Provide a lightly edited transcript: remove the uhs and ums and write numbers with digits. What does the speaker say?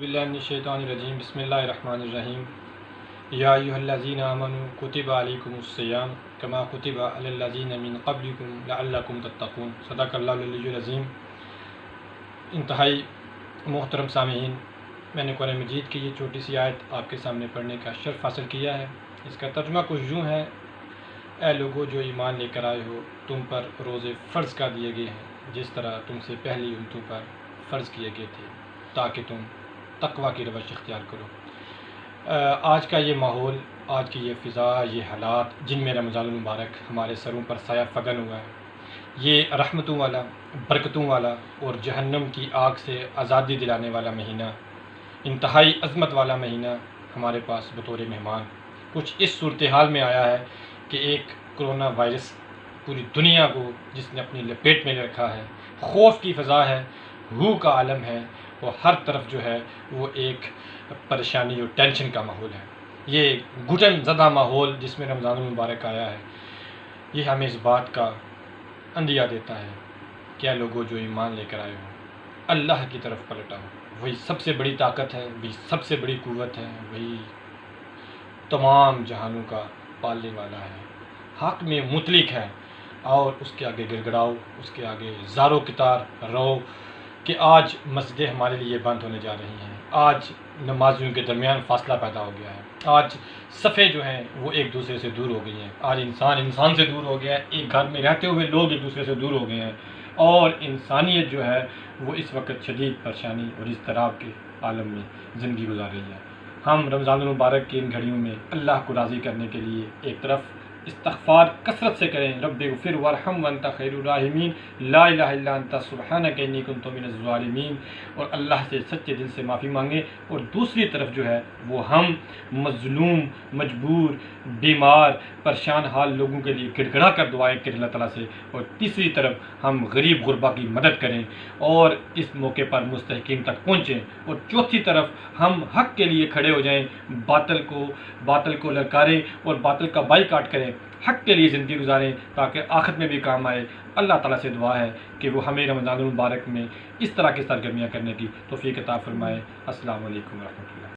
باللہ من الشیطان الرجیم بسم اللہ الرحمن الرحیم یا ایھا الذین آمنوا کتب علیکم الصیام کما کتب علی الذین من قبلکم لعلکم تتقون۔ صدق اللہ العلی العظیم۔ انتہائی محترم سامعین، میں نے قرآن مجید کی یہ چھوٹی سی آیت آپ کے سامنے پڑھنے کا شرف حاصل کیا ہے۔ اس کا ترجمہ کچھ یوں ہے: اے لوگو جو ایمان لے کر آئے ہو، تم پر روزے فرض کر دیے گئے ہیں جس طرح تم سے پہلی امتوں پر فرض کیے گئے تھے، تاکہ تم تقویٰ کی روش اختیار کرو۔ آج کا یہ ماحول، آج کی یہ فضا، یہ حالات جن میں رمضان المبارک ہمارے سروں پر سایہ فگن ہوا ہے، یہ رحمتوں والا، برکتوں والا اور جہنم کی آگ سے آزادی دلانے والا مہینہ، انتہائی عظمت والا مہینہ ہمارے پاس بطور مہمان کچھ اس صورتحال میں آیا ہے کہ ایک کرونا وائرس پوری دنیا کو جس نے اپنی لپیٹ میں رکھا ہے، خوف کی فضا ہے، ہو کا عالم ہے، اور ہر طرف جو ہے وہ ایک پریشانی اور ٹینشن کا ماحول ہے۔ یہ گھٹن زدہ ماحول جس میں رمضان المبارک آیا ہے، یہ ہمیں اس بات کا اندیہ دیتا ہے کہ اے لوگوں جو ایمان لے کر آئے ہو، اللہ کی طرف پلٹ آؤ۔ وہی سب سے بڑی طاقت ہے، وہی سب سے بڑی قوت ہے، وہی تمام جہانوں کا پالنے والا ہے، حق میں مطلق ہے۔ اور اس کے آگے گڑ گڑاؤ، اس کے آگے زارو کتار رو کہ آج مسجدیں ہمارے لیے بند ہونے جا رہی ہیں، آج نمازیوں کے درمیان فاصلہ پیدا ہو گیا ہے، آج صفیں جو ہیں وہ ایک دوسرے سے دور ہو گئی ہیں، آج انسان سے دور ہو گیا ہے، ایک گھر میں رہتے ہوئے لوگ ایک دوسرے سے دور ہو گئے ہیں، اور انسانیت جو ہے وہ اس وقت شدید پریشانی اور اضطراب کے عالم میں زندگی گزار رہی ہے۔ ہم رمضان المبارک کی ان گھڑیوں میں اللہ کو راضی کرنے کے لیے ایک طرف استغفار کثرت سے کریں، رب اغفر وارحم وانت خیر الراحمین، لا الہ الا انت سبحانک انی کنت من الظالمین، اور اللہ سے سچے دل سے معافی مانگیں۔ اور دوسری طرف جو ہے وہ ہم مظلوم، مجبور، بیمار، پریشان حال لوگوں کے لیے گڑ گڑا کر دعائیں کریں اللہ تعالیٰ سے، اور تیسری طرف ہم غریب غربا کی مدد کریں اور اس موقع پر مستحقین تک پہنچیں، اور چوتھی طرف ہم حق کے لیے کھڑے ہو جائیں، باطل کو للکاریں اور باطل کا بائیکاٹ کریں، حق کے لیے زندگی گزاریں تاکہ آخرت میں بھی کام آئے۔ اللہ تعالیٰ سے دعا ہے کہ وہ ہمیں رمضان المبارک میں اس طرح کی سرگرمیاں کرنے کی توفیق عطا فرمائے۔ السلام علیکم ورحمۃ اللہ۔